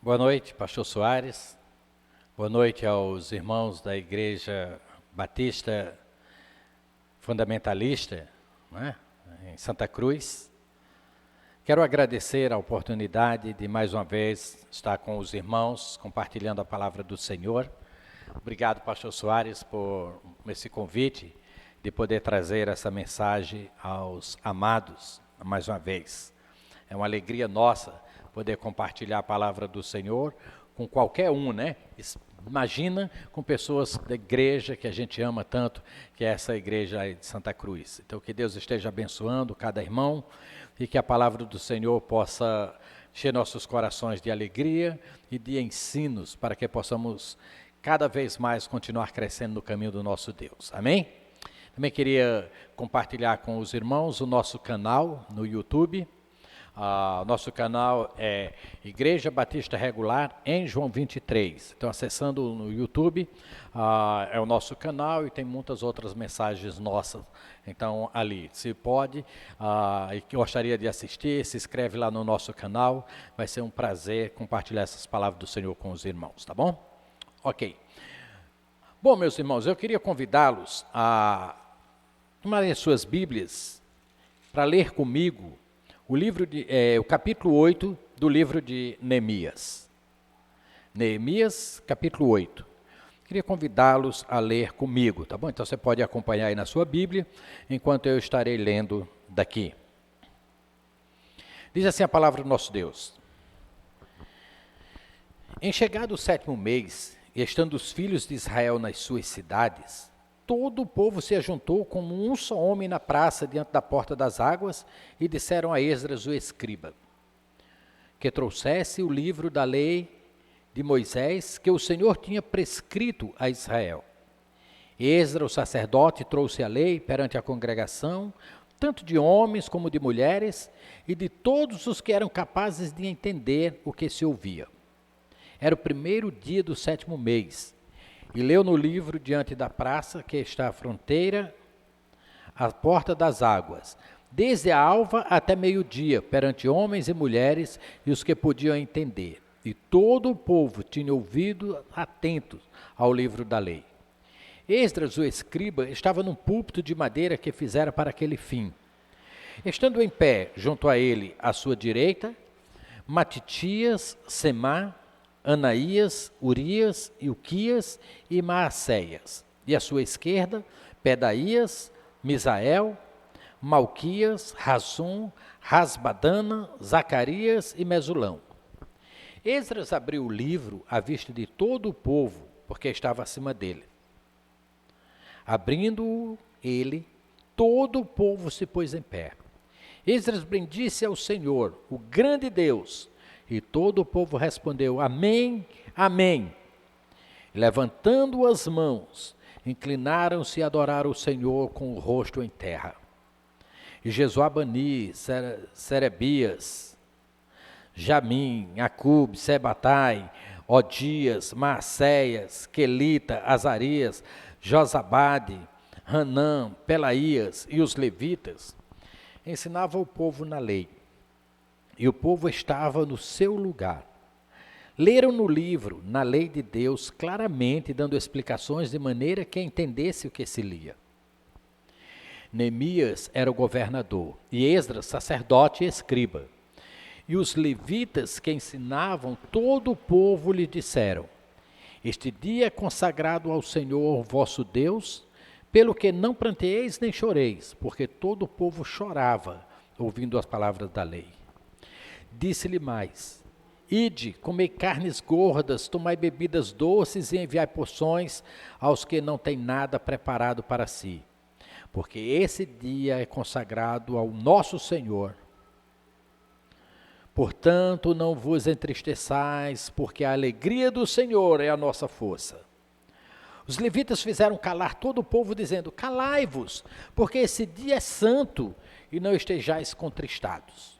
Boa noite, pastor Soares. Boa noite aos irmãos da Igreja Batista Fundamentalista, né, em Santa Cruz. Quero agradecer a oportunidade de mais uma vez estar com os irmãos, compartilhando a palavra do Senhor. Obrigado, pastor Soares, por esse convite de poder trazer essa mensagem aos amados, mais uma vez. É uma alegria nossa poder compartilhar a palavra do Senhor com qualquer um, né? Imagina com pessoas da igreja que a gente ama tanto, que é essa igreja aí de Santa Cruz. Então, que Deus esteja abençoando cada irmão e que a palavra do Senhor possa encher nossos corações de alegria e de ensinos para que possamos cada vez mais continuar crescendo no caminho do nosso Deus. Amém? Também queria compartilhar com os irmãos o nosso canal no YouTube. Nosso canal é Igreja Batista Regular em João 23. Então, acessando no YouTube, é o nosso canal e tem muitas outras mensagens nossas. Então, ali, se pode e gostaria de assistir, se inscreve lá no nosso canal. Vai ser um prazer compartilhar essas palavras do Senhor com os irmãos, tá bom? Ok. Bom, meus irmãos, eu queria convidá-los a tomarem as suas Bíblias para ler comigo o capítulo 8 do livro de Neemias. Neemias, capítulo 8. Queria convidá-los a ler comigo, tá bom? Então você pode acompanhar aí na sua Bíblia, enquanto eu estarei lendo daqui. Diz assim a palavra do nosso Deus. Em chegado o 7º mês, e estando os filhos de Israel nas suas cidades, todo o povo se ajuntou como um só homem na praça diante da porta das águas e disseram a Esdras o escriba, que trouxesse o livro da lei de Moisés que o Senhor tinha prescrito a Israel. Esdras, o sacerdote, trouxe a lei perante a congregação, tanto de homens como de mulheres, e de todos os que eram capazes de entender o que se ouvia. Era o 1º dia do 7º mês, e leu no livro diante da praça que está à fronteira, à porta das águas, desde a alva até meio-dia, perante homens e mulheres e os que podiam entender. E todo o povo tinha ouvido atentos ao livro da lei. Esdras, o escriba, estava num púlpito de madeira que fizera para aquele fim. Estando em pé, junto a ele, à sua direita, Matitias, Semá, Anaías, Urias, Ilquias e Maacéias. E à sua esquerda, Pedaías, Misael, Malquias, Razum, Rasbadana, Zacarias e Mesulão. Esdras abriu o livro à vista de todo o povo, porque estava acima dele. Abrindo-o ele, todo o povo se pôs em pé. Esdras bendisse ao Senhor, o grande Deus, e todo o povo respondeu, Amém, Amém. E, levantando as mãos, inclinaram-se a adorar o Senhor com o rosto em terra. E Jesuabani, Serebias, Jamim, Acube, Sebatai, Odias, Maacéias, Quelita, Azarias, Josabade, Hanã, Pelaías e os levitas, ensinavam o povo na lei. E o povo estava no seu lugar. Leram no livro, na lei de Deus, claramente dando explicações de maneira que entendesse o que se lia. Neemias era o governador, e Esdras, sacerdote e escriba. E os levitas que ensinavam todo o povo lhe disseram, Este dia é consagrado ao Senhor vosso Deus, pelo que não pranteeis nem choreis, porque todo o povo chorava, ouvindo as palavras da lei. Disse-lhe mais, Ide, comei carnes gordas, tomai bebidas doces e enviai porções aos que não têm nada preparado para si, porque esse dia é consagrado ao nosso Senhor. Portanto, não vos entristeçais, porque a alegria do Senhor é a nossa força. Os levitas fizeram calar todo o povo, dizendo, Calai-vos, porque esse dia é santo, e não estejais contristados.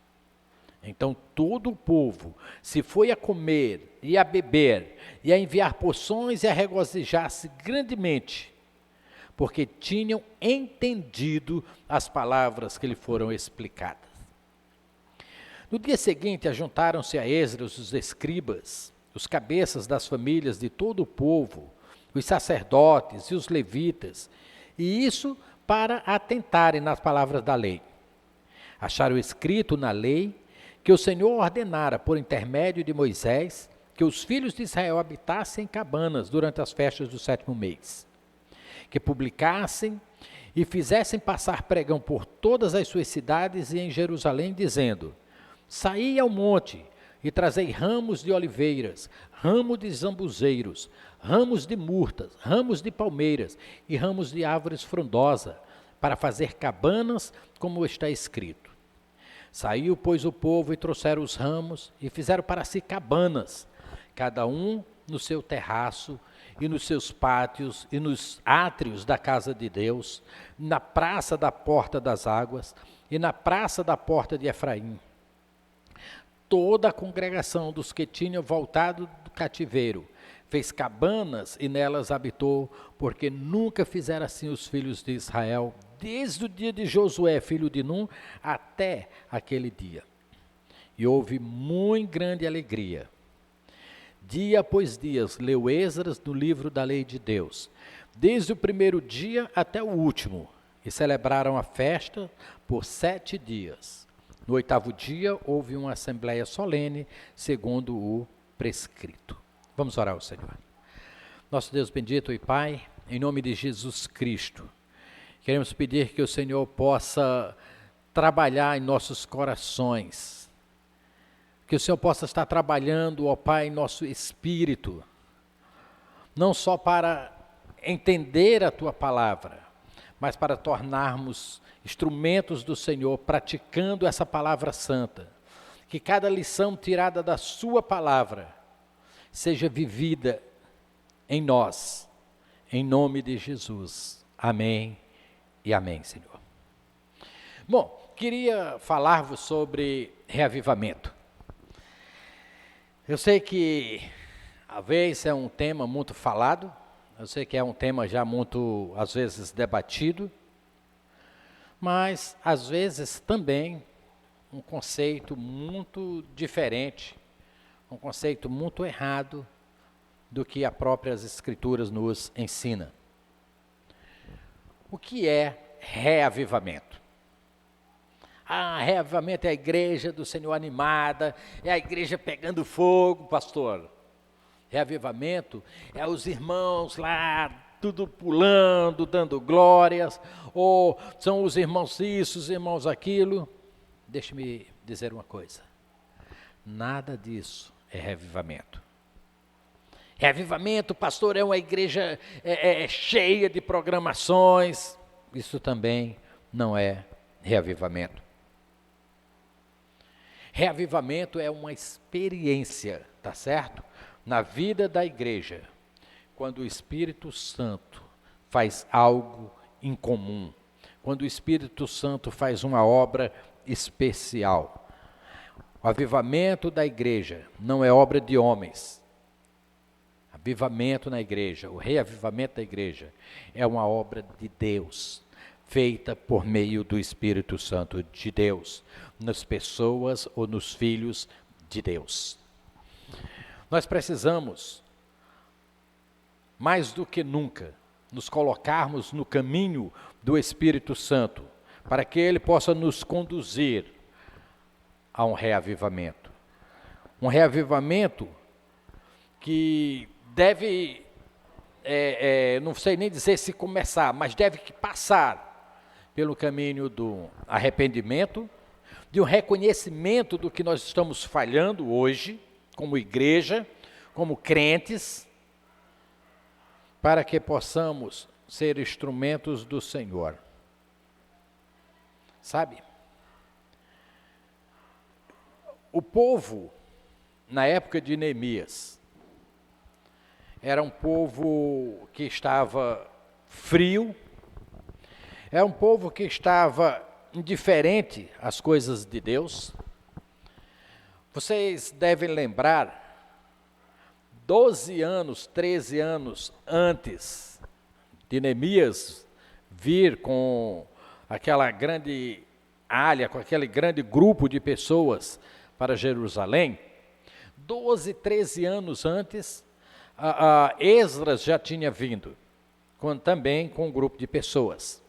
Então todo o povo se foi a comer e a beber, e a enviar porções e a regozijar-se grandemente, porque tinham entendido as palavras que lhe foram explicadas. No dia seguinte, ajuntaram-se a Esdras os escribas, os cabeças das famílias de todo o povo, os sacerdotes e os levitas, e isso para atentarem nas palavras da lei. Acharam escrito na lei que o Senhor ordenara, por intermédio de Moisés, que os filhos de Israel habitassem em cabanas durante as festas do 7º mês, que publicassem e fizessem passar pregão por todas as suas cidades e em Jerusalém, dizendo: saí ao monte e trazei ramos de oliveiras, ramos de zambuzeiros, ramos de murtas, ramos de palmeiras e ramos de árvores frondosas, para fazer cabanas, como está escrito. Saiu, pois, o povo e trouxeram os ramos e fizeram para si cabanas, cada um no seu terraço e nos seus pátios e nos átrios da casa de Deus, na praça da porta das águas e na praça da porta de Efraim. Toda a congregação dos que tinham voltado do cativeiro fez cabanas e nelas habitou, porque nunca fizeram assim os filhos de Israel, desde o dia de Josué, filho de Num, até aquele dia. E houve muito grande alegria. Dia após dia, leu Esdras no livro da lei de Deus, desde o primeiro dia até o último, e celebraram a festa por 7 dias. No 8º dia, houve uma assembleia solene, segundo o prescrito. Vamos orar ao Senhor. Nosso Deus bendito e Pai, em nome de Jesus Cristo, queremos pedir que o Senhor possa trabalhar em nossos corações, que o Senhor possa estar trabalhando, ó Pai, em nosso espírito, não só para entender a Tua palavra, mas para tornarmos instrumentos do Senhor, praticando essa palavra santa. Que cada lição tirada da Sua palavra seja vivida em nós, em nome de Jesus. Amém e amém, Senhor. Bom, queria falar-vos sobre reavivamento. Eu sei que, às vezes, é um tema muito falado, eu sei que é um tema já muito, às vezes, debatido, mas, às vezes, também um conceito muito diferente, um conceito muito errado do que as próprias Escrituras nos ensinam. O que é reavivamento? Reavivamento é a igreja do Senhor animada, é a igreja pegando fogo, pastor. Reavivamento é os irmãos lá, tudo pulando, dando glórias, ou são os irmãos isso, os irmãos aquilo. Deixe-me dizer uma coisa, nada disso é reavivamento. Reavivamento, pastor, é uma igreja cheia de programações. Isso também não é reavivamento. Reavivamento é uma experiência, tá certo? Na vida da igreja, quando o Espírito Santo faz algo incomum, quando o Espírito Santo faz uma obra especial. O avivamento da igreja não é obra de homens. Avivamento na igreja, o reavivamento da igreja é uma obra de Deus, feita por meio do Espírito Santo de Deus, nas pessoas ou nos filhos de Deus. Nós precisamos, mais do que nunca, nos colocarmos no caminho do Espírito Santo, para que Ele possa nos conduzir a um reavivamento. Um reavivamento que deve, não sei nem dizer se começar, mas deve passar pelo caminho do arrependimento, de um reconhecimento do que nós estamos falhando hoje, como igreja, como crentes, para que possamos ser instrumentos do Senhor. Sabe? O povo, na época de Neemias, era um povo que estava frio, era um povo que estava indiferente às coisas de Deus. Vocês devem lembrar, 12 anos, 13 anos antes de Neemias vir com aquela grande alha, com aquele grande grupo de pessoas para Jerusalém, 12, 13 anos antes, Esdras já tinha vindo, também com um grupo de pessoas.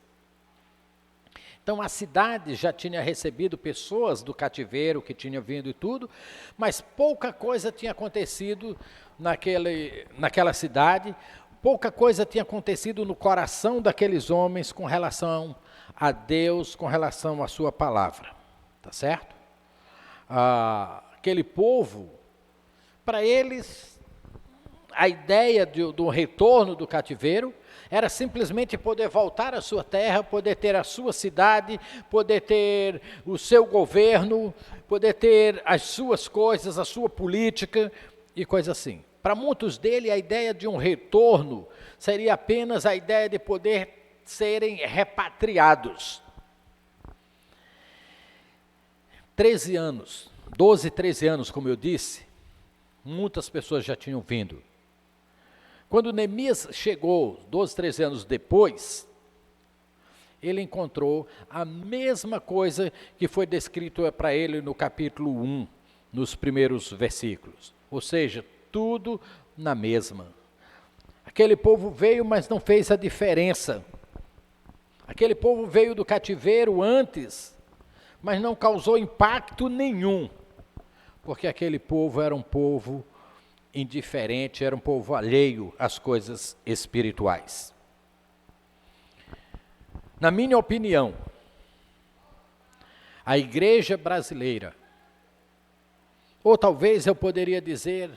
Então a cidade já tinha recebido pessoas do cativeiro que tinham vindo e tudo, mas pouca coisa tinha acontecido naquela cidade, pouca coisa tinha acontecido no coração daqueles homens com relação a Deus, com relação à sua palavra, tá certo? Aquele povo, para eles, a ideia do retorno do cativeiro era simplesmente poder voltar à sua terra, poder ter a sua cidade, poder ter o seu governo, poder ter as suas coisas, a sua política e coisa assim. Para muitos deles, a ideia de um retorno seria apenas a ideia de poder serem repatriados. 13 anos, 12, 13 anos, como eu disse, muitas pessoas já tinham vindo. Quando Neemias chegou, 12, 13 anos depois, ele encontrou a mesma coisa que foi descrito para ele no capítulo 1, nos primeiros versículos. Ou seja, tudo na mesma. Aquele povo veio, mas não fez a diferença. Aquele povo veio do cativeiro antes, mas não causou impacto nenhum, porque aquele povo era um povo indiferente, era um povo alheio às coisas espirituais. Na minha opinião, a igreja brasileira, ou talvez eu poderia dizer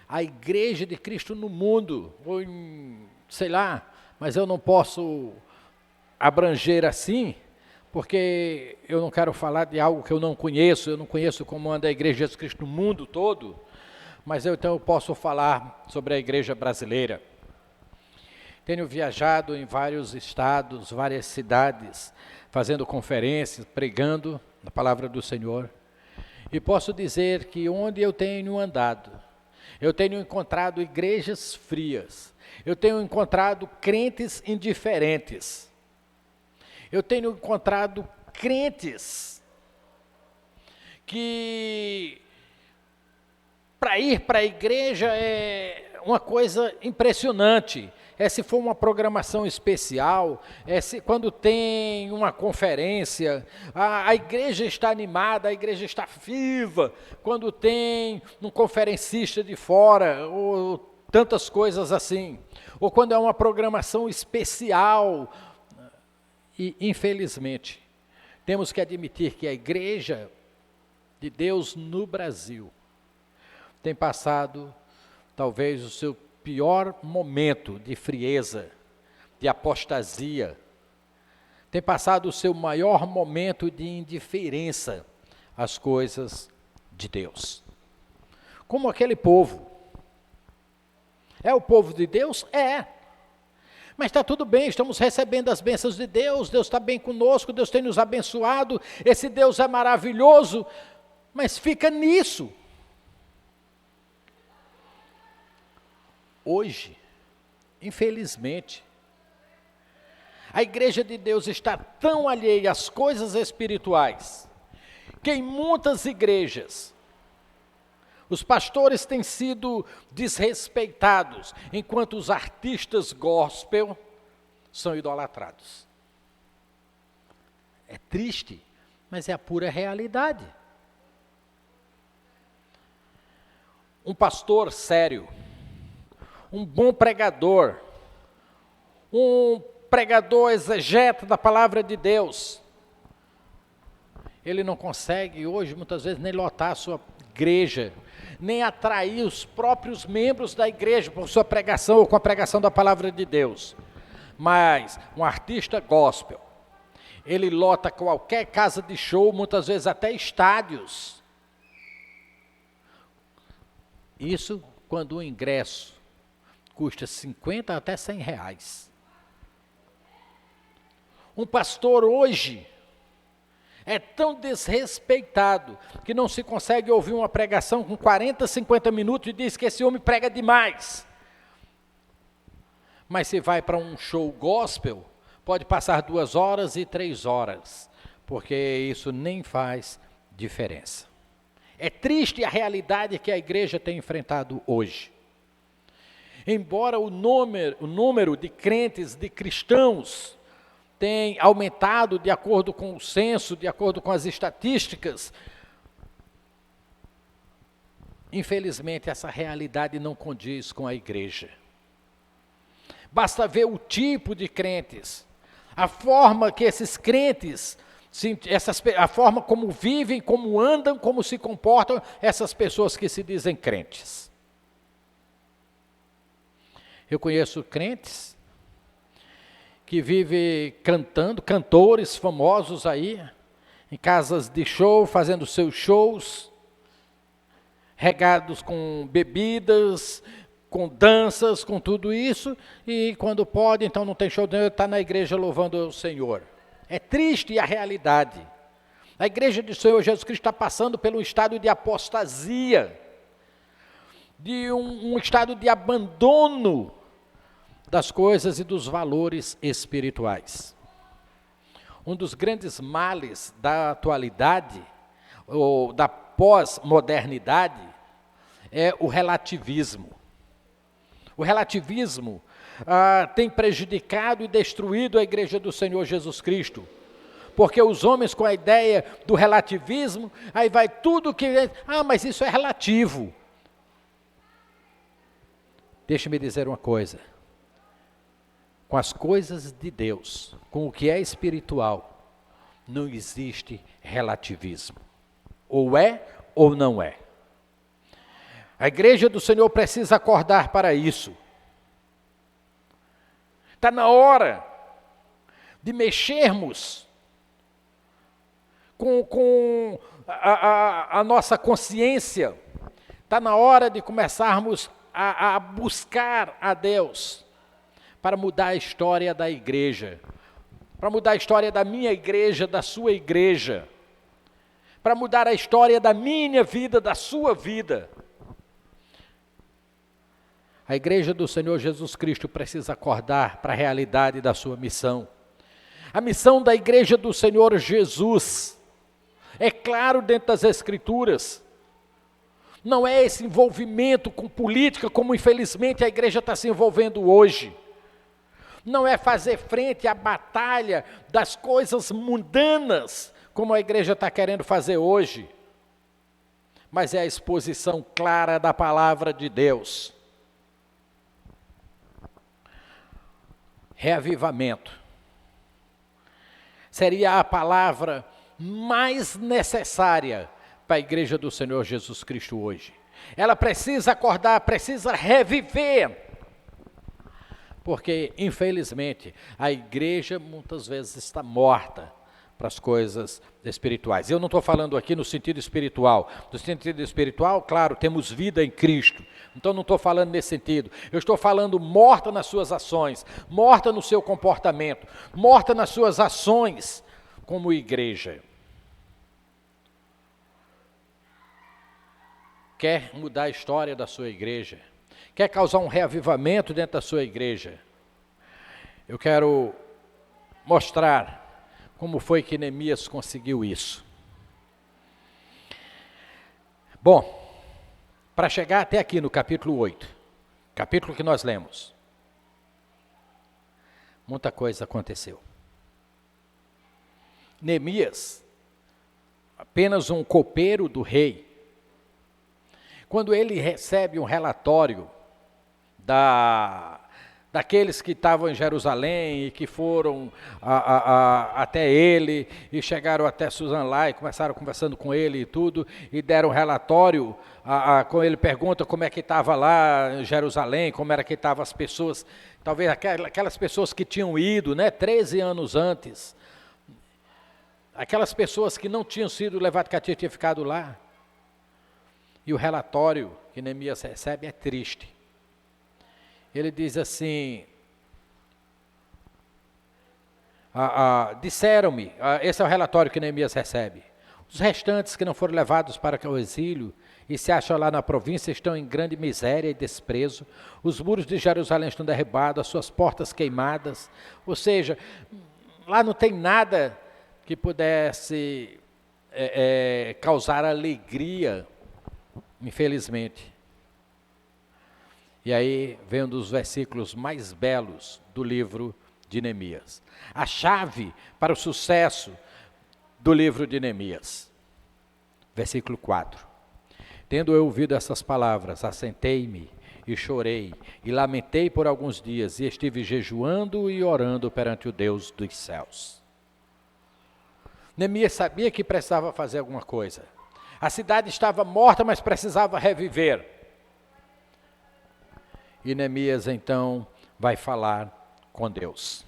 a igreja de Cristo no mundo, ou sei lá, mas eu não posso abranger assim, porque eu não quero falar de algo que eu não conheço como anda a igreja de Jesus Cristo no mundo todo, mas então eu posso falar sobre a igreja brasileira. Tenho viajado em vários estados, várias cidades, fazendo conferências, pregando a palavra do Senhor. E posso dizer que onde eu tenho andado, eu tenho encontrado igrejas frias, eu tenho encontrado crentes indiferentes, eu tenho encontrado crentes que para ir para a igreja é uma coisa impressionante. Se for uma programação especial, quando tem uma conferência, a igreja está animada, a igreja está viva, quando tem um conferencista de fora, ou tantas coisas assim, ou quando é uma programação especial. E, infelizmente, temos que admitir que a igreja de Deus no Brasil tem passado, talvez, o seu pior momento de frieza, de apostasia, tem passado o seu maior momento de indiferença às coisas de Deus. Como aquele povo. É o povo de Deus? É. Mas está tudo bem, estamos recebendo as bênçãos de Deus, Deus está bem conosco, Deus tem nos abençoado, esse Deus é maravilhoso, mas fica nisso. Hoje, infelizmente, a igreja de Deus está tão alheia às coisas espirituais, que em muitas igrejas, os pastores têm sido desrespeitados, enquanto os artistas gospel são idolatrados. É triste, mas é a pura realidade. Um pastor sério, um bom pregador, um pregador exegeta da palavra de Deus, ele não consegue hoje, muitas vezes, nem lotar a sua igreja, nem atrair os próprios membros da igreja por sua pregação ou com a pregação da palavra de Deus. Mas um artista gospel, ele lota qualquer casa de show, muitas vezes até estádios. Isso quando o ingresso custa 50 até 100 reais. Um pastor hoje é tão desrespeitado que não se consegue ouvir uma pregação com 40, 50 minutos e diz que esse homem prega demais. Mas se vai para um show gospel, pode passar 2 horas e 3 horas, porque isso nem faz diferença. É triste a realidade que a igreja tem enfrentado hoje. Embora o número de crentes, de cristãos, tenha aumentado de acordo com o censo, de acordo com as estatísticas, infelizmente essa realidade não condiz com a igreja. Basta ver o tipo de crentes, a forma que esses crentes, a forma como vivem, como andam, como se comportam essas pessoas que se dizem crentes. Eu conheço crentes que vivem cantando, cantores famosos aí, em casas de show, fazendo seus shows, regados com bebidas, com danças, com tudo isso, e quando pode, então não tem show, está na igreja louvando o Senhor. É triste a realidade. A igreja do Senhor Jesus Cristo está passando por um estado de apostasia, de um estado de abandono das coisas e dos valores espirituais. Um dos grandes males da atualidade, ou da pós-modernidade, é o relativismo. O relativismo tem prejudicado e destruído a igreja do Senhor Jesus Cristo, porque os homens com a ideia do relativismo, aí vai tudo que... mas isso é relativo. Deixe-me dizer uma coisa. Com as coisas de Deus, com o que é espiritual, não existe relativismo. Ou é ou não é. A igreja do Senhor precisa acordar para isso. Está na hora de mexermos com a nossa consciência. Está na hora de começarmos a buscar a Deus para mudar a história da igreja, para mudar a história da minha igreja, da sua igreja, para mudar a história da minha vida, da sua vida. A igreja do Senhor Jesus Cristo precisa acordar para a realidade da sua missão. A missão da igreja do Senhor Jesus, é claro dentro das Escrituras, não é esse envolvimento com política, como infelizmente a igreja está se envolvendo hoje. Não é fazer frente à batalha das coisas mundanas, como a igreja está querendo fazer hoje, mas é a exposição clara da palavra de Deus. Reavivamento seria a palavra mais necessária para a igreja do Senhor Jesus Cristo hoje. Ela precisa acordar, precisa reviver, porque infelizmente a igreja muitas vezes está morta para as coisas espirituais. Eu não estou falando aqui no sentido espiritual. No sentido espiritual, claro, temos vida em Cristo. Então não estou falando nesse sentido. Eu estou falando morta nas suas ações, morta no seu comportamento, morta nas suas ações como igreja. Quer mudar a história da sua igreja? Quer causar um reavivamento dentro da sua igreja? Eu quero mostrar como foi que Neemias conseguiu isso. Bom, para chegar até aqui no capítulo 8, capítulo que nós lemos, muita coisa aconteceu. Neemias, apenas um copeiro do rei, quando ele recebe um relatório daqueles que estavam em Jerusalém e que foram até ele e chegaram até Susan lá e começaram conversando com ele e tudo, e deram um relatório, quando ele pergunta como é que estava lá em Jerusalém, como era que estavam as pessoas, talvez aquelas pessoas que tinham ido, 13 anos antes, aquelas pessoas que não tinham sido levadas cativo, tinham ficado lá. E o relatório que Neemias recebe é triste. Ele diz assim, disseram-me, esse é o relatório que Neemias recebe, os restantes que não foram levados para o exílio e se acham lá na província estão em grande miséria e desprezo, os muros de Jerusalém estão derribados, as suas portas queimadas, ou seja, lá não tem nada que pudesse causar alegria infelizmente. E aí vem um dos versículos mais belos do livro de Neemias. A chave para o sucesso do livro de Neemias. Versículo 4. Tendo eu ouvido essas palavras, assentei-me e chorei, e lamentei por alguns dias, e estive jejuando e orando perante o Deus dos céus. Neemias sabia que precisava fazer alguma coisa. A cidade estava morta, mas precisava reviver. E Neemias então vai falar com Deus.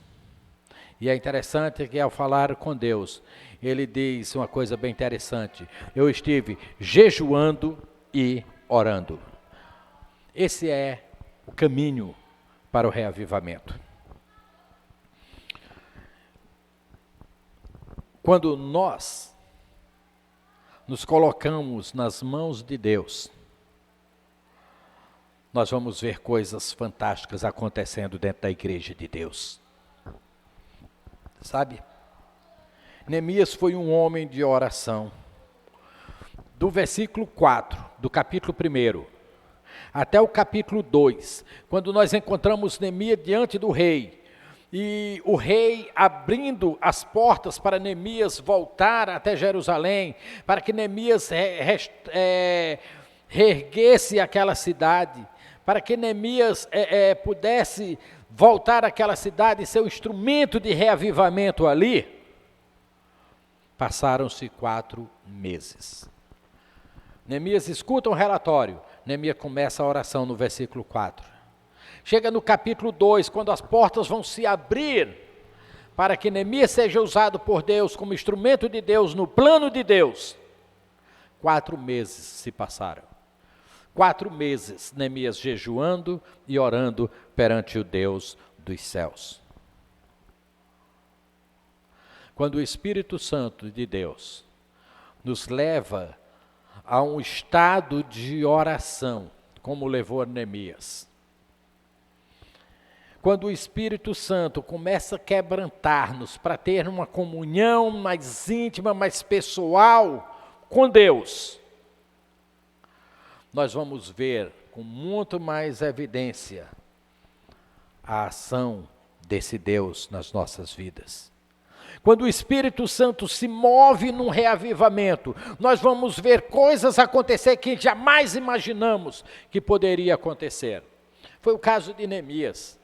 E é interessante que ao falar com Deus, ele diz uma coisa bem interessante. Eu estive jejuando e orando. Esse é o caminho para o reavivamento. Quando nós nos colocamos nas mãos de Deus, nós vamos ver coisas fantásticas acontecendo dentro da igreja de Deus. Sabe? Neemias foi um homem de oração. Do versículo 4, do capítulo 1, até o capítulo 2, quando nós encontramos Neemias diante do rei, e o rei abrindo as portas para Neemias voltar até Jerusalém, para que Neemias reerguesse aquela cidade, para que Neemias pudesse voltar àquela cidade e ser um instrumento de reavivamento ali. Passaram-se 4 meses. Neemias escuta um relatório. Neemias começa a oração no versículo 4. Chega no capítulo 2, quando as portas vão se abrir, para que Neemias seja usado por Deus como instrumento de Deus, no plano de Deus. 4 meses se passaram. 4 meses Neemias jejuando e orando perante o Deus dos céus. Quando o Espírito Santo de Deus nos leva a um estado de oração, como levou Neemias. Quando o Espírito Santo começa a quebrantar-nos para ter uma comunhão mais íntima, mais pessoal com Deus, nós vamos ver com muito mais evidência a ação desse Deus nas nossas vidas. Quando o Espírito Santo se move num reavivamento, nós vamos ver coisas acontecer que jamais imaginamos que poderia acontecer. Foi o caso de Neemias.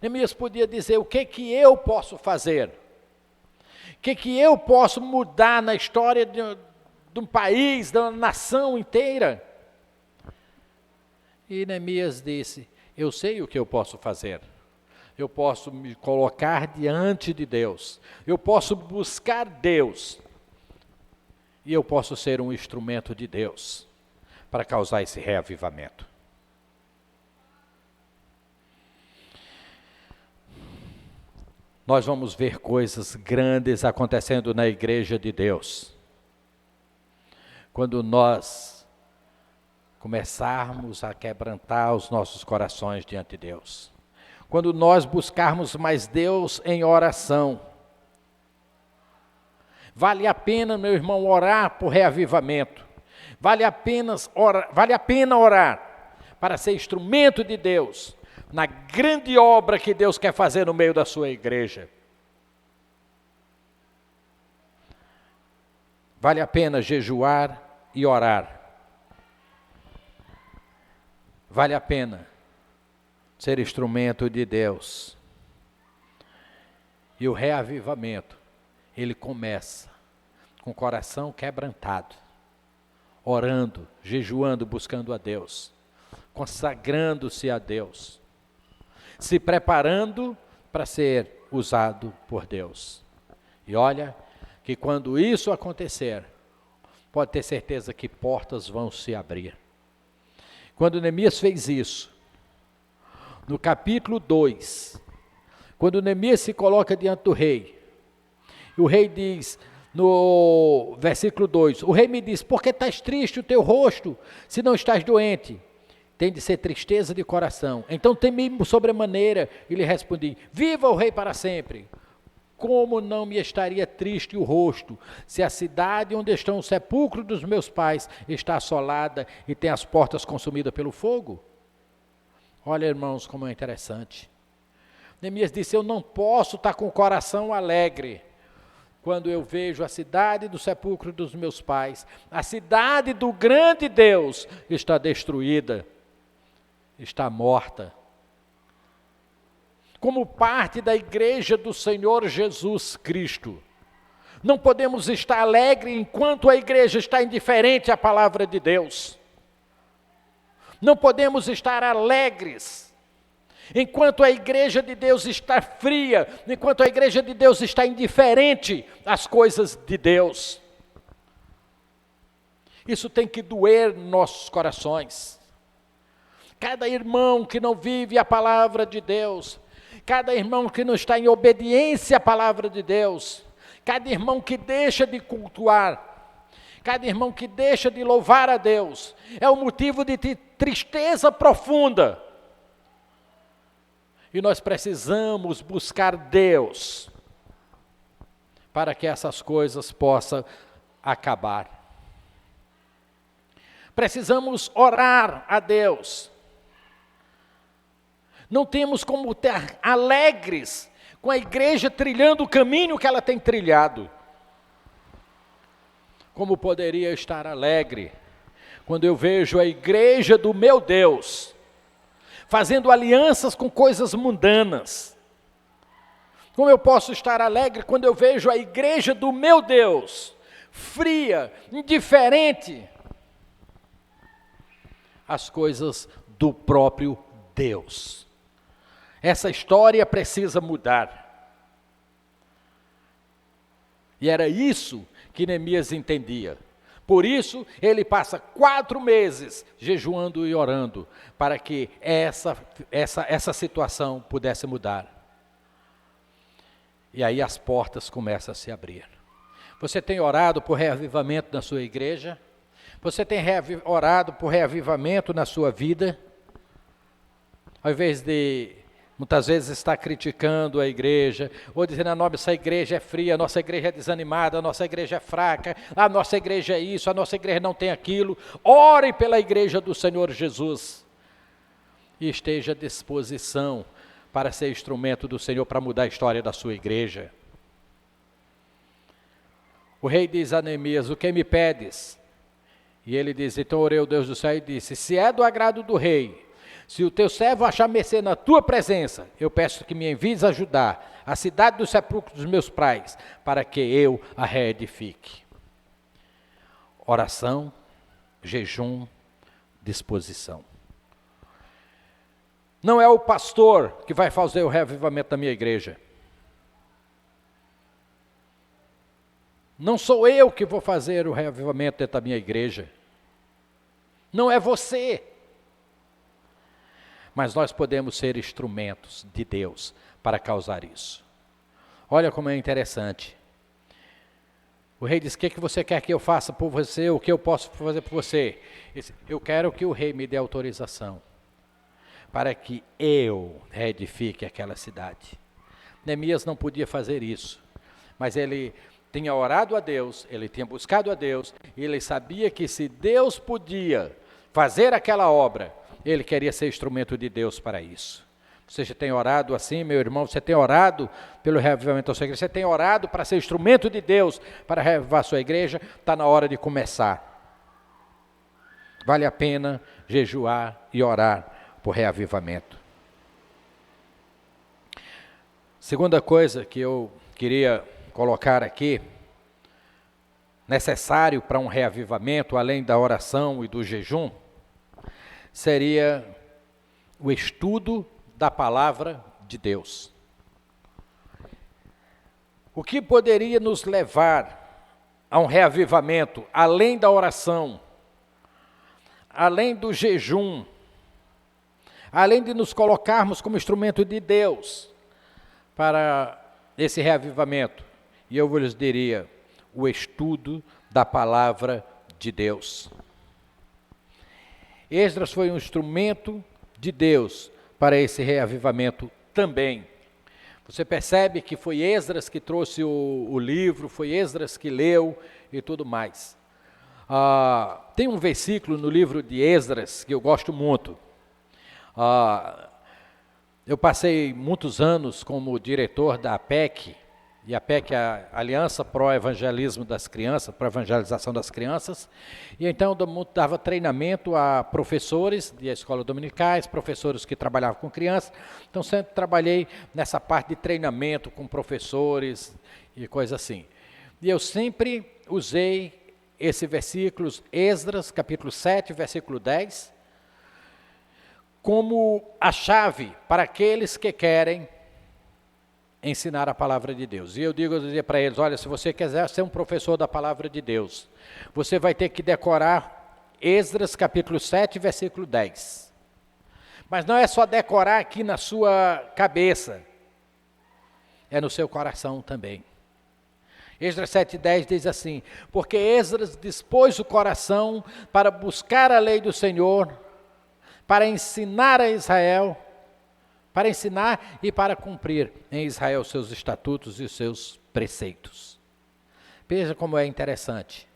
Neemias podia dizer, o que eu posso fazer? O que eu posso mudar na história de um país, de uma nação inteira? E Neemias disse, eu sei o que eu posso fazer. Eu posso me colocar diante de Deus. Eu posso buscar Deus. E eu posso ser um instrumento de Deus para causar esse reavivamento. Nós vamos ver coisas grandes acontecendo na igreja de Deus. Quando nós começarmos a quebrantar os nossos corações diante de Deus. Quando nós buscarmos mais Deus em oração. Vale a pena, meu irmão, orar por reavivamento. Vale a pena orar para ser instrumento de Deus na grande obra que Deus quer fazer no meio da sua igreja. Vale a pena jejuar e orar. Vale a pena ser instrumento de Deus. E o reavivamento, ele começa com o coração quebrantado, orando, jejuando, buscando a Deus, consagrando-se a Deus, se preparando para ser usado por Deus. E olha que quando isso acontecer, pode ter certeza que portas vão se abrir. Quando Neemias fez isso, no capítulo 2, quando Neemias se coloca diante do rei, o rei diz, no versículo 2, o rei me diz, por que estás triste o teu rosto, se não estás doente? Tem de ser tristeza de coração. Então temi sobremaneira, e lhe respondi, viva o rei para sempre. como não me estaria triste o rosto, se a cidade onde estão os sepulcros dos meus pais está assolada e tem as portas consumidas pelo fogo? Olha, irmãos, como é interessante. Neemias disse, eu não posso estar com o coração alegre quando eu vejo a cidade do sepulcro dos meus pais, a cidade do grande Deus está destruída, está morta. Como parte da igreja do Senhor Jesus Cristo, não podemos estar alegres enquanto a igreja está indiferente à palavra de Deus. Não podemos estar alegres enquanto a igreja de Deus está fria, enquanto a igreja de Deus está indiferente às coisas de Deus. Isso tem que doer nos nossos corações. Cada irmão que não vive a palavra de Deus, cada irmão que não está em obediência à palavra de Deus, cada irmão que deixa de cultuar, cada irmão que deixa de louvar a Deus, é um motivo de tristeza profunda. E nós precisamos buscar Deus para que essas coisas possam acabar. Precisamos orar a Deus. Não temos como ter alegres com a igreja trilhando o caminho que ela tem trilhado. Como poderia estar alegre quando eu vejo a igreja do meu Deus fazendo alianças com coisas mundanas? Como eu posso estar alegre quando eu vejo a igreja do meu Deus fria, indiferente às coisas do próprio Deus? Essa história precisa mudar. E era isso que Neemias entendia. Por isso, ele passa 4 meses jejuando e orando, para que essa situação pudesse mudar. E aí as portas começam a se abrir. Você tem orado por reavivamento na sua igreja? Você tem orado por reavivamento na sua vida? Ao invés de muitas vezes está criticando a igreja, ou dizendo, a nossa igreja é fria, a nossa igreja é desanimada, a nossa igreja é fraca, a nossa igreja é isso, a nossa igreja não tem aquilo. Ore pela igreja do Senhor Jesus. E esteja à disposição para ser instrumento do Senhor para mudar a história da sua igreja. O rei diz a Neemias, o que me pedes? E ele diz, então orei ao Deus do céu e disse, se é do agrado do rei, se o teu servo achar mercê na tua presença, eu peço que me envies ajudar a cidade dos sepulcros dos meus pais, para que eu a reedifique. Oração, jejum, disposição. Não é o pastor que vai fazer o reavivamento da minha igreja. Não sou eu que vou fazer o reavivamento dentro da minha igreja. Não é você. Mas nós podemos ser instrumentos de Deus para causar isso. Olha como é interessante. O rei diz, o que você quer que eu faça por você? O que eu posso fazer por você? Eu quero que o rei me dê autorização para que eu reedifique aquela cidade. Neemias não podia fazer isso, mas ele tinha orado a Deus, ele tinha buscado a Deus, e ele sabia que se Deus podia fazer aquela obra, ele queria ser instrumento de Deus para isso. Você já tem orado assim, meu irmão? Você tem orado pelo reavivamento da sua igreja? Você tem orado para ser instrumento de Deus para reavivar a sua igreja? Está na hora de começar. Vale a pena jejuar e orar por reavivamento. Segunda coisa que eu queria colocar aqui, necessário para um reavivamento, além da oração e do jejum, seria o estudo da palavra de Deus. O que poderia nos levar a um reavivamento, além da oração, além do jejum, além de nos colocarmos como instrumento de Deus para esse reavivamento? E eu lhes diria, o estudo da palavra de Deus. Esdras foi um instrumento de Deus para esse reavivamento também, Você percebe que foi Esdras que trouxe o livro, foi Esdras que leu e tudo mais. Tem um versículo no livro de Esdras que eu gosto muito. Eu passei muitos anos como diretor da APEC, e a APEC é a Aliança Pro Evangelismo das Crianças, para evangelização das crianças, e então eu dava treinamento a professores de escola dominicais, professores que trabalhavam com crianças, então sempre trabalhei nessa parte de treinamento com professores e coisa assim. E eu sempre usei esse versículo, Esdras, capítulo 7, versículo 10, como a chave para aqueles que querem ensinar a palavra de Deus. E eu digo para eles, olha, se você quiser ser um professor da palavra de Deus, você vai ter que decorar Esdras capítulo 7, versículo 10. Mas não é só decorar aqui na sua cabeça, é no seu coração também. Esdras 7,10 diz assim, porque Esdras dispôs o coração para buscar a lei do Senhor, para ensinar a Israel, para ensinar e para cumprir em Israel seus estatutos e seus preceitos. Veja como é interessante.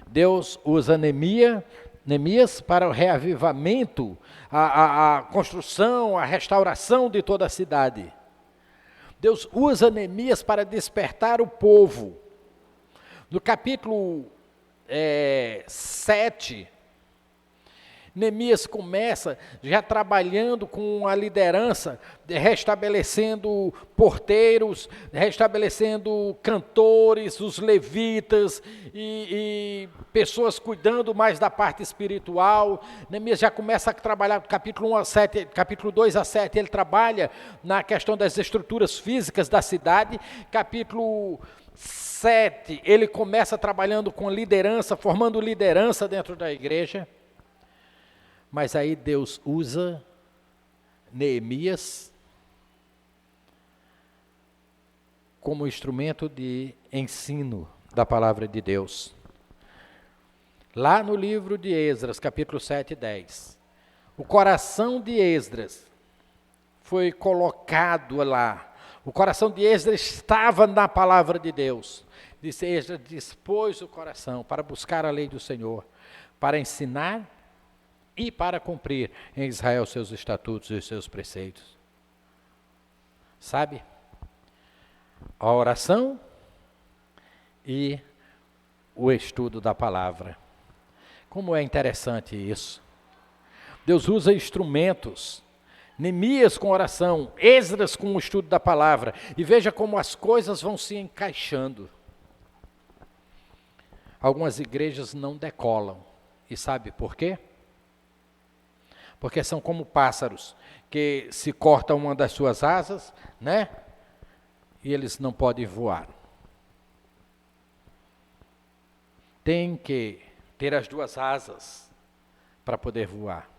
Deus usa Neemias para o reavivamento, a construção, a restauração de toda a cidade. Deus usa Neemias para despertar o povo. No capítulo 7, Neemias começa já trabalhando com a liderança, restabelecendo porteiros, restabelecendo cantores, os levitas e pessoas cuidando mais da parte espiritual. Neemias já começa a trabalhar do capítulo 1 a 7, capítulo 2 a 7, ele trabalha na questão das estruturas físicas da cidade. Capítulo 7, ele começa trabalhando com liderança, formando liderança dentro da igreja. Mas aí Deus usa Neemias como instrumento de ensino da palavra de Deus. Lá no livro de Esdras, capítulo 7 e 10, o coração de Esdras foi colocado lá. O coração de Esdras estava na palavra de Deus. Disse, Esdras dispôs o coração para buscar a lei do Senhor, para ensinar e para cumprir em Israel seus estatutos e os seus preceitos. Sabe? A oração e o estudo da palavra. Como é interessante isso. Deus usa instrumentos. Neemias com oração, Esdras com o estudo da palavra. E veja como as coisas vão se encaixando. Algumas igrejas não decolam. E sabe por quê? Porque são como pássaros, que se cortam uma das suas asas, né? E eles não podem voar. Tem que ter as duas asas para poder voar.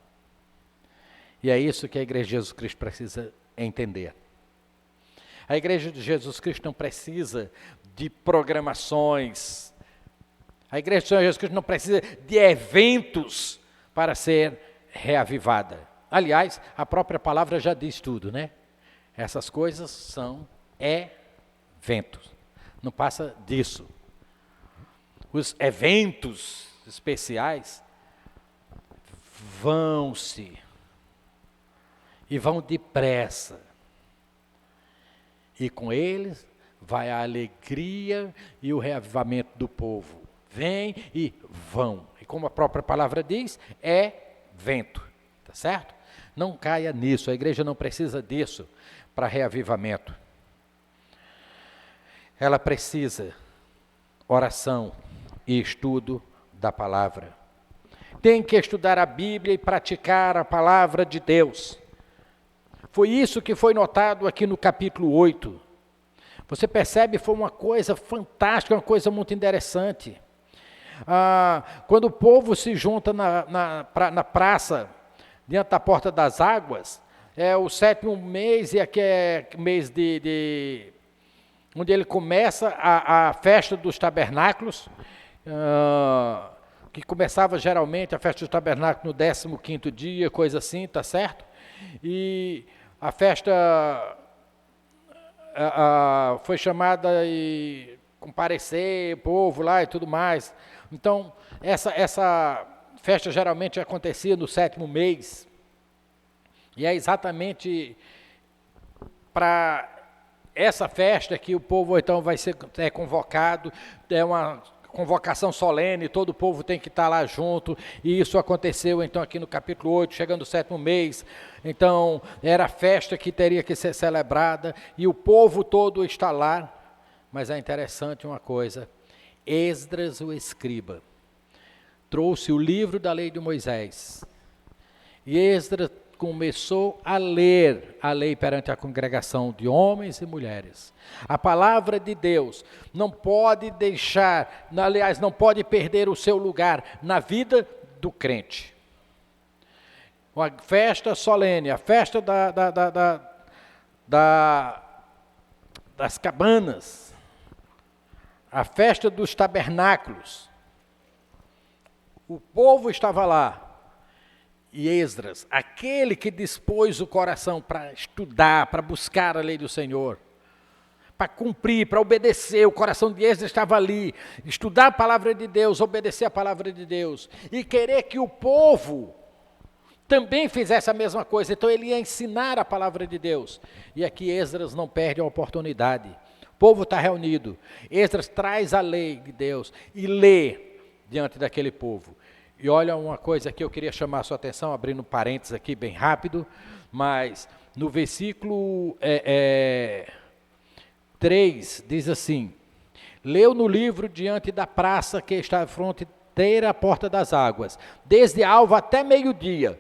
E é isso que a Igreja de Jesus Cristo precisa entender. A Igreja de Jesus Cristo não precisa de programações. A Igreja de Jesus Cristo não precisa de eventos para ser reavivada. Aliás, a própria palavra já diz tudo, né? Essas coisas são eventos. Não passa disso. Os eventos especiais vão-se e vão depressa. E com eles vai a alegria e o reavivamento do povo. Vem e vão. E como a própria palavra diz, vento, tá certo? Não caia nisso, a igreja não precisa disso para reavivamento. Ela precisa oração e estudo da palavra. Tem que estudar a Bíblia e praticar a palavra de Deus. Foi isso que foi notado aqui no capítulo 8. Você percebe, foi uma coisa fantástica, uma coisa muito interessante. Quando o povo se junta na praça, diante da porta das águas, é o 7º mês, e aqui é mês onde ele começa a festa dos tabernáculos, que começava geralmente a festa dos tabernáculos no 15º dia, coisa assim, tá certo? E a festa foi chamada e comparecer, o povo lá e tudo mais. Então, essa festa geralmente acontecia no 7º mês. E é exatamente para essa festa que o povo então vai ser convocado, é uma convocação solene, todo o povo tem que estar lá junto, e isso aconteceu então aqui no capítulo 8, chegando o 7º mês, então era a festa que teria que ser celebrada, e o povo todo está lá, mas é interessante uma coisa, Esdras o escriba, trouxe o livro da lei de Moisés, e Esdras começou a ler a lei perante a congregação de homens e mulheres. A palavra de Deus não pode deixar, aliás, não pode perder o seu lugar na vida do crente. Uma festa solene, a festa das cabanas, a festa dos tabernáculos. O povo estava lá. E Esdras, aquele que dispôs o coração para estudar, para buscar a lei do Senhor, para cumprir, para obedecer, o coração de Esdras estava ali, estudar a palavra de Deus, obedecer a palavra de Deus, e querer que o povo também fizesse a mesma coisa, então ele ia ensinar a palavra de Deus, e aqui Esdras não perde a oportunidade, o povo está reunido, Esdras traz a lei de Deus e lê diante daquele povo. E olha uma coisa que eu queria chamar a sua atenção, abrindo parênteses aqui bem rápido, mas no versículo 3 diz assim, leu no livro diante da praça que está à fronteira à porta das águas, desde alva até meio-dia,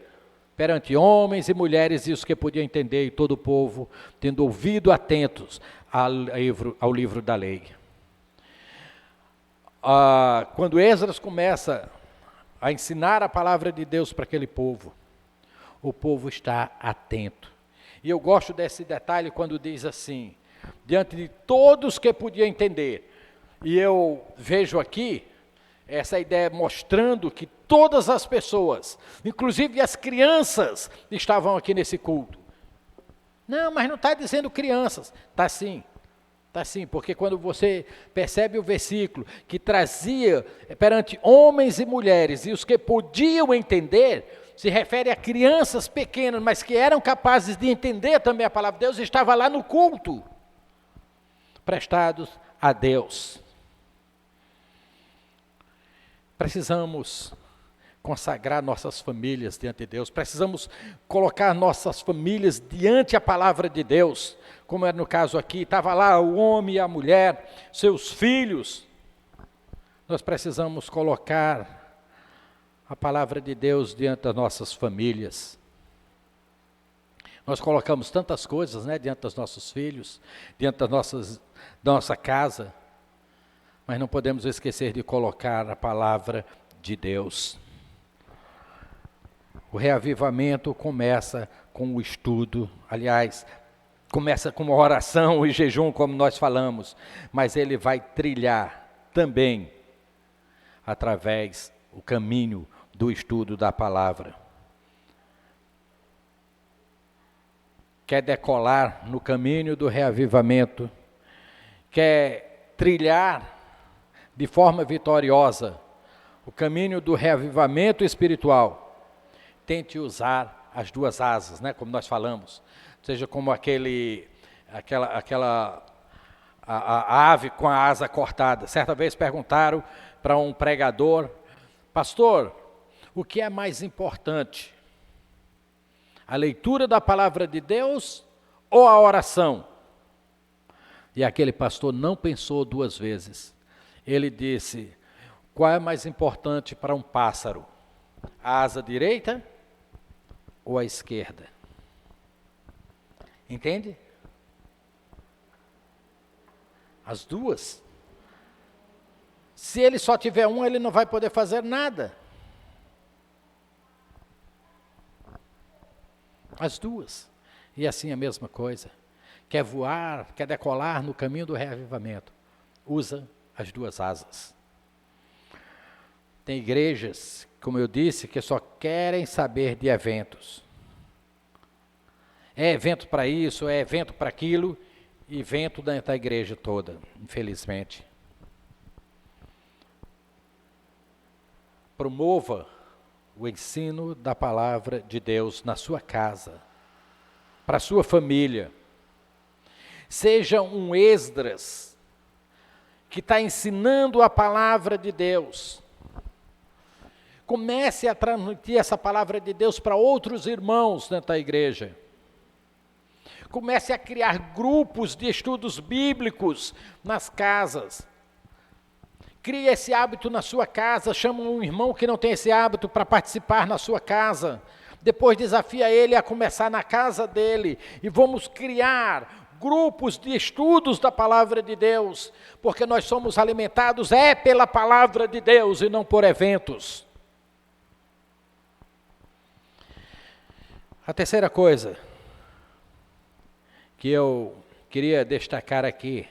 perante homens e mulheres e os que podiam entender, e todo o povo, tendo ouvido atentos ao livro da lei. Quando Esdras começa a ensinar a palavra de Deus para aquele povo, o povo está atento. E eu gosto desse detalhe quando diz assim, diante de todos que podiam entender, e eu vejo aqui, essa ideia mostrando que todas as pessoas, inclusive as crianças, estavam aqui nesse culto. Não, mas não está dizendo crianças, está sim. Está sim, porque quando você percebe o versículo que trazia perante homens e mulheres e os que podiam entender, se refere a crianças pequenas, mas que eram capazes de entender também a palavra de Deus, estava lá no culto, prestados a Deus. Precisamos consagrar nossas famílias diante de Deus, precisamos colocar nossas famílias diante a palavra de Deus, como era no caso aqui, estava lá o homem e a mulher, seus filhos. Nós precisamos colocar a palavra de Deus diante das nossas famílias. Nós colocamos tantas coisas, né, diante dos nossos filhos, diante da nossa casa, mas não podemos esquecer de colocar a palavra de Deus. O reavivamento começa com o estudo, aliás, começa com uma oração e jejum, como nós falamos, mas ele vai trilhar também através do caminho do estudo da palavra. Quer decolar no caminho do reavivamento, quer trilhar de forma vitoriosa o caminho do reavivamento espiritual, tente usar as duas asas, né, como nós falamos, seja como a ave com a asa cortada. Certa vez perguntaram para um pregador, pastor, o que é mais importante? A leitura da palavra de Deus ou a oração? E aquele pastor não pensou duas vezes. Ele disse, qual é mais importante para um pássaro? A asa direita ou a esquerda? Entende? As duas. Se ele só tiver uma, ele não vai poder fazer nada. As duas. E assim a mesma coisa. Quer voar, quer decolar no caminho do reavivamento. Usa as duas asas. Tem igrejas, como eu disse, que só querem saber de eventos. É evento para isso, é evento para aquilo, e vento dentro da igreja toda, infelizmente. Promova o ensino da palavra de Deus na sua casa, para a sua família. Seja um Esdras que está ensinando a palavra de Deus. Comece a transmitir essa palavra de Deus para outros irmãos dentro da igreja. Comece a criar grupos de estudos bíblicos nas casas. Crie esse hábito na sua casa, chama um irmão que não tem esse hábito para participar na sua casa. Depois desafia ele a começar na casa dele. E vamos criar grupos de estudos da palavra de Deus, porque nós somos alimentados pela palavra de Deus e não por eventos. A terceira coisa que eu queria destacar aqui,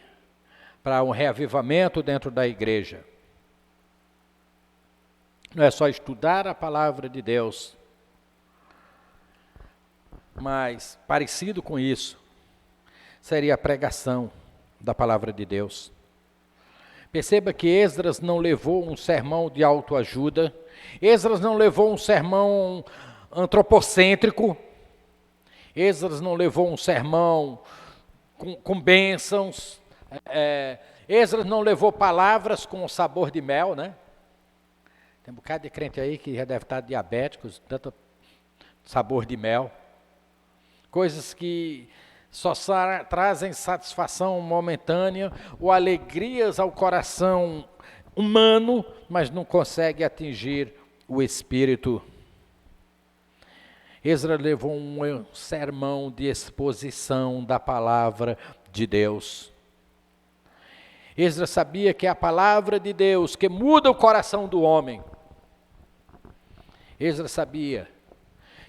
para um reavivamento dentro da igreja, não é só estudar a palavra de Deus, mas parecido com isso, seria a pregação da palavra de Deus. Perceba que Esdras não levou um sermão de autoajuda, Esdras não levou um sermão antropocêntrico, Esdras não levou um sermão com bênçãos, Esdras não levou palavras com sabor de mel, né? Tem um bocado de crente aí que já deve estar diabéticos, tanto sabor de mel. Coisas que só trazem satisfação momentânea ou alegrias ao coração humano, mas não consegue atingir o espírito. Esdras levou um sermão de exposição da palavra de Deus. Esdras sabia que é a palavra de Deus que muda o coração do homem. Esdras sabia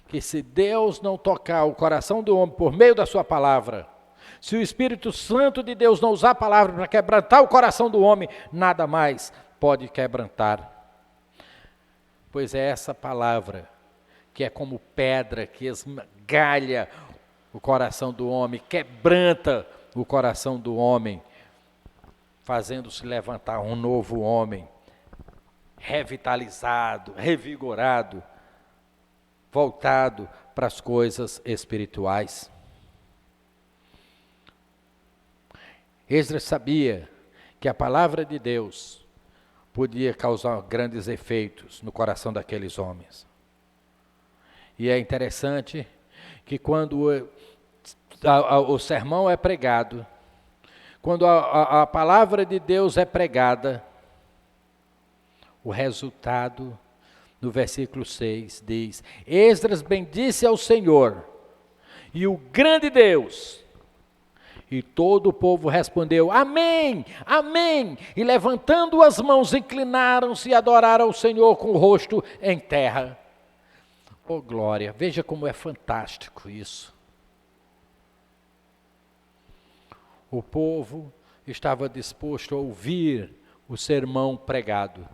que se Deus não tocar o coração do homem por meio da sua palavra, se o Espírito Santo de Deus não usar a palavra para quebrantar o coração do homem, nada mais pode quebrantar. Pois é essa palavra que é como pedra que esmagalha o coração do homem, quebranta o coração do homem, fazendo-se levantar um novo homem, revitalizado, revigorado, voltado para as coisas espirituais. Esdras sabia que a palavra de Deus podia causar grandes efeitos no coração daqueles homens. E é interessante que quando o sermão é pregado, quando a palavra de Deus é pregada, o resultado, no versículo 6, diz: Esdras bendisse ao Senhor, e o grande Deus, e todo o povo respondeu: Amém, Amém, e levantando as mãos, inclinaram-se e adoraram ao Senhor com o rosto em terra. Oh glória, veja como é fantástico isso. O povo estava disposto a ouvir o sermão pregado.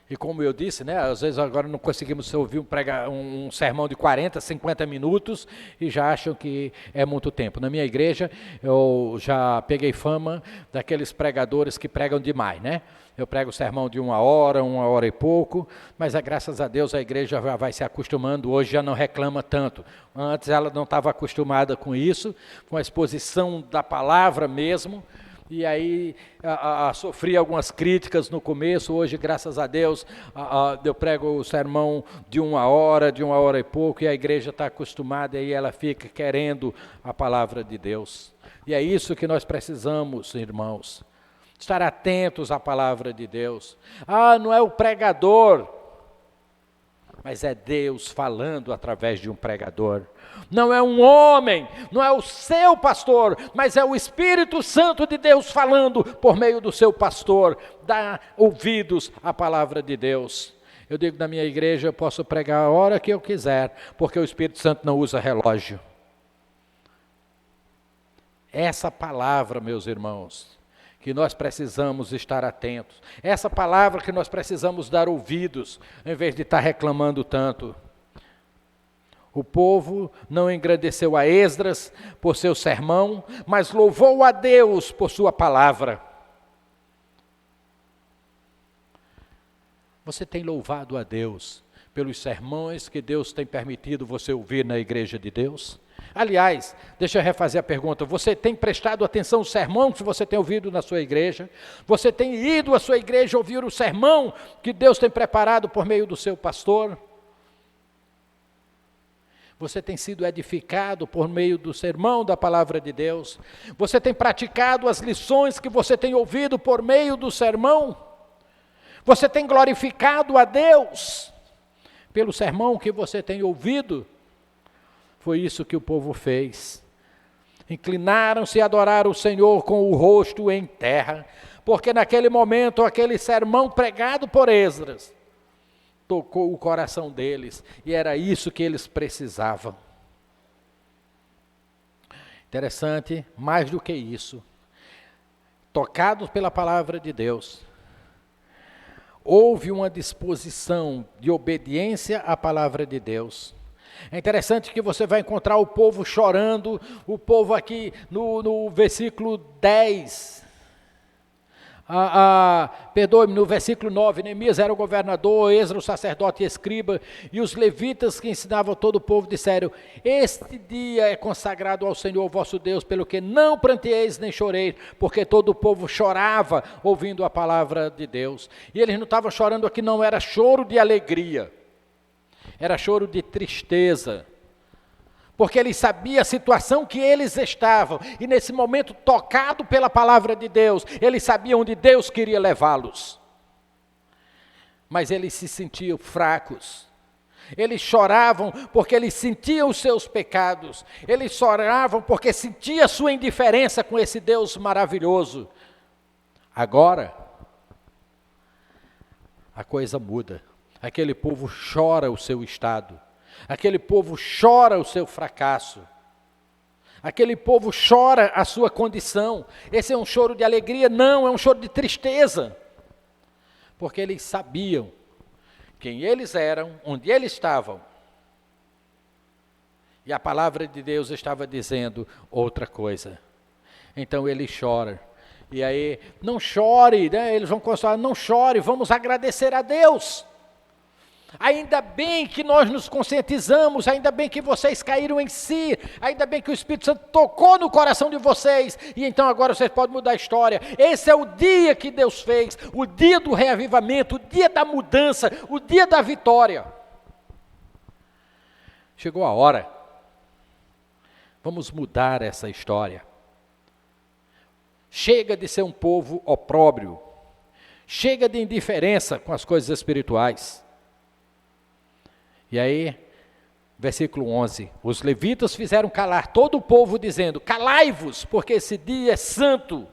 E como eu disse, né, às vezes agora não conseguimos ouvir um sermão de 40, 50 minutos e já acham que é muito tempo. Na minha igreja, eu já peguei fama daqueles pregadores que pregam demais, né? Eu prego o sermão de 1 hora e pouco, mas graças a Deus a igreja já vai se acostumando, hoje já não reclama tanto. Antes ela não estava acostumada com isso, com a exposição da palavra mesmo, e aí sofri algumas críticas no começo. Hoje, graças a Deus, eu prego o sermão de 1 hora e pouco, e a igreja está acostumada, e ela fica querendo a palavra de Deus. E é isso que nós precisamos, irmãos, estar atentos à palavra de Deus. Não é o pregador, mas é Deus falando através de um pregador. Não é um homem, não é o seu pastor, mas é o Espírito Santo de Deus falando por meio do seu pastor. Dá ouvidos à palavra de Deus. Eu digo, na minha igreja eu posso pregar a hora que eu quiser, porque o Espírito Santo não usa relógio. Essa palavra, meus irmãos, que nós precisamos estar atentos. Essa palavra que nós precisamos dar ouvidos, em vez de estar reclamando tanto. O povo não engrandeceu a Esdras por seu sermão, mas louvou a Deus por sua palavra. Você tem louvado a Deus pelos sermões que Deus tem permitido você ouvir na igreja de Deus? Aliás, deixa eu refazer a pergunta. Você tem prestado atenção no sermão que você tem ouvido na sua igreja? Você tem ido à sua igreja ouvir o sermão que Deus tem preparado por meio do seu pastor? Você tem sido edificado por meio do sermão da palavra de Deus? Você tem praticado as lições que você tem ouvido por meio do sermão? Você tem glorificado a Deus pelo sermão que você tem ouvido? Foi isso que o povo fez. Inclinaram-se a adorar o Senhor com o rosto em terra, porque naquele momento aquele sermão pregado por Esdras tocou o coração deles, e era isso que eles precisavam. Interessante, mais do que isso, tocados pela palavra de Deus, houve uma disposição de obediência à palavra de Deus. É interessante que você vai encontrar o povo chorando, o povo aqui no versículo 10, perdoe-me, no versículo 9, Neemias era o governador, Esdras o sacerdote e escriba, e os levitas que ensinavam todo o povo disseram: este dia é consagrado ao Senhor vosso Deus, pelo que não pranteeis nem choreis, porque todo o povo chorava ouvindo a palavra de Deus. E eles não estavam chorando aqui, não era choro de alegria, era choro de tristeza, porque eles sabiam a situação que eles estavam, e nesse momento, tocado pela palavra de Deus, eles sabiam onde Deus queria levá-los. Mas eles se sentiam fracos, eles choravam porque eles sentiam os seus pecados, eles choravam porque sentiam a sua indiferença com esse Deus maravilhoso. Agora, a coisa muda, aquele povo chora o seu estado, aquele povo chora o seu fracasso, aquele povo chora a sua condição. Esse é um choro de alegria? Não, é um choro de tristeza, porque eles sabiam quem eles eram, onde eles estavam, e a palavra de Deus estava dizendo outra coisa. Então ele chora, e aí, não chore, né? Eles vão consolar, não chore, vamos agradecer a Deus. Ainda bem que nós nos conscientizamos, ainda bem que vocês caíram em si, ainda bem que o Espírito Santo tocou no coração de vocês, e então agora vocês podem mudar a história. Esse é o dia que Deus fez, o dia do reavivamento, o dia da mudança, o dia da vitória. Chegou a hora, vamos mudar essa história. Chega de ser um povo opróbrio, chega de indiferença com as coisas espirituais. E aí, versículo 11, os levitas fizeram calar todo o povo, dizendo: calai-vos, porque esse dia é santo,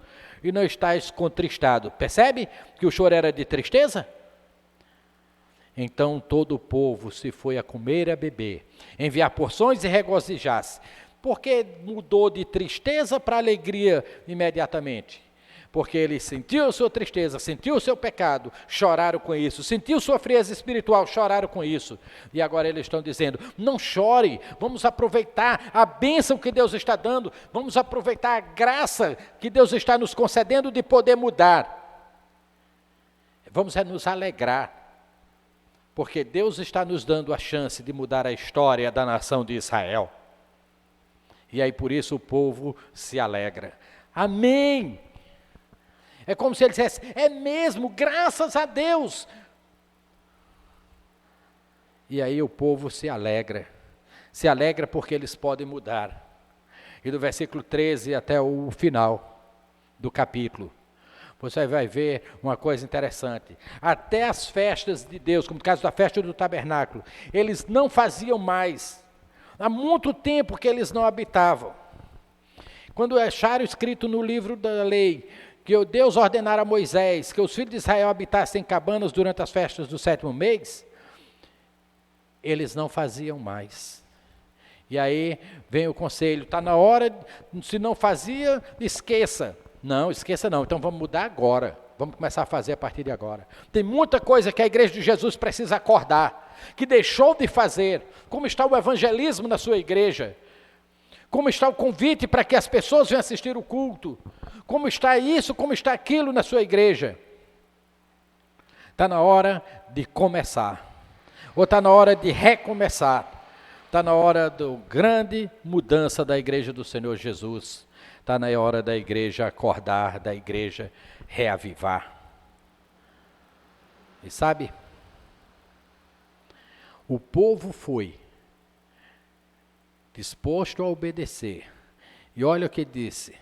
e não estáis contristado. Percebe que o choro era de tristeza? Então todo o povo se foi a comer e a beber, enviar porções e regozijar-se. Por que mudou de tristeza para alegria imediatamente? Porque ele sentiu a sua tristeza, sentiu o seu pecado, choraram com isso. Sentiu sua frieza espiritual, choraram com isso. E agora eles estão dizendo: não chore, vamos aproveitar a bênção que Deus está dando, vamos aproveitar a graça que Deus está nos concedendo de poder mudar. Vamos nos alegrar, porque Deus está nos dando a chance de mudar a história da nação de Israel. E aí por isso o povo se alegra. Amém! É como se ele dissesse: é mesmo, graças a Deus. E aí o povo se alegra porque eles podem mudar. E do versículo 13 até o final do capítulo, você vai ver uma coisa interessante. Até as festas de Deus, como no caso da festa do tabernáculo, eles não faziam mais. Há muito tempo que eles não habitavam. Quando acharam escrito no livro da lei que Deus ordenara a Moisés que os filhos de Israel habitassem em cabanas durante as festas do 7º mês, eles não faziam mais. E aí vem o conselho: está na hora, se não fazia, esqueça. Não, esqueça não, então vamos mudar agora. Vamos começar a fazer a partir de agora. Tem muita coisa que a igreja de Jesus precisa acordar, que deixou de fazer. Como está o evangelismo na sua igreja? Como está o convite para que as pessoas venham assistir o culto? Como está isso, como está aquilo na sua igreja? Está na hora de começar. Ou está na hora de recomeçar. Está na hora da grande mudança da igreja do Senhor Jesus. Está na hora da igreja acordar, da igreja reavivar. E sabe, o povo foi disposto a obedecer. E olha o que disse.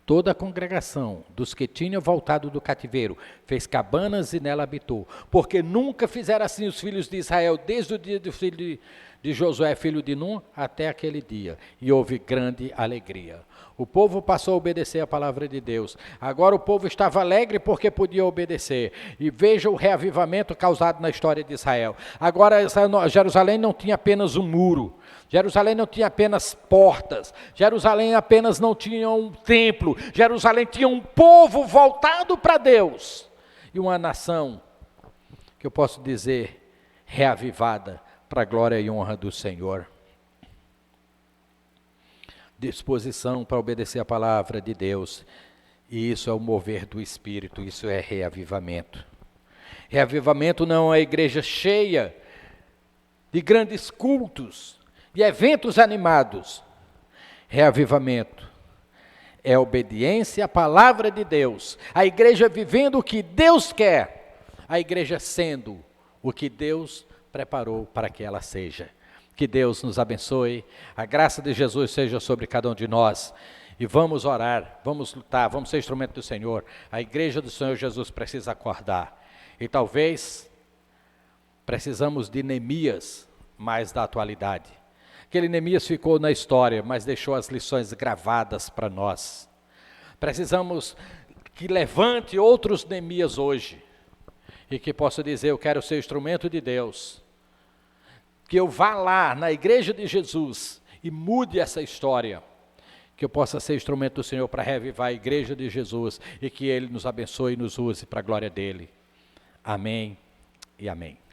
Toda a congregação dos que tinham voltado do cativeiro fez cabanas e nela habitou, porque nunca fizeram assim os filhos de Israel, desde o dia do filho de Josué, filho de Num, até aquele dia, e houve grande alegria. O povo passou a obedecer a palavra de Deus. Agora o povo estava alegre porque podia obedecer. E veja o reavivamento causado na história de Israel. Agora Jerusalém não tinha apenas um muro. Jerusalém não tinha apenas portas. Jerusalém apenas não tinha um templo. Jerusalém tinha um povo voltado para Deus. E uma nação, que eu posso dizer, reavivada para a glória e honra do Senhor. Disposição para obedecer a palavra de Deus. E isso é o mover do Espírito, isso é reavivamento. Reavivamento não é a igreja cheia de grandes cultos, de eventos animados. Reavivamento é obediência à palavra de Deus. A igreja vivendo o que Deus quer. A igreja sendo o que Deus preparou para que ela seja. Que Deus nos abençoe, a graça de Jesus seja sobre cada um de nós. E vamos orar, vamos lutar, vamos ser instrumento do Senhor. A igreja do Senhor Jesus precisa acordar. E talvez precisamos de Neemias mais da atualidade. Aquele Neemias ficou na história, mas deixou as lições gravadas para nós. Precisamos que levante outros Neemias hoje. E que possa dizer, eu quero ser instrumento de Deus. Que eu vá lá na igreja de Jesus e mude essa história. Que eu possa ser instrumento do Senhor para reavivar a igreja de Jesus e que Ele nos abençoe e nos use para a glória dEle. Amém e amém.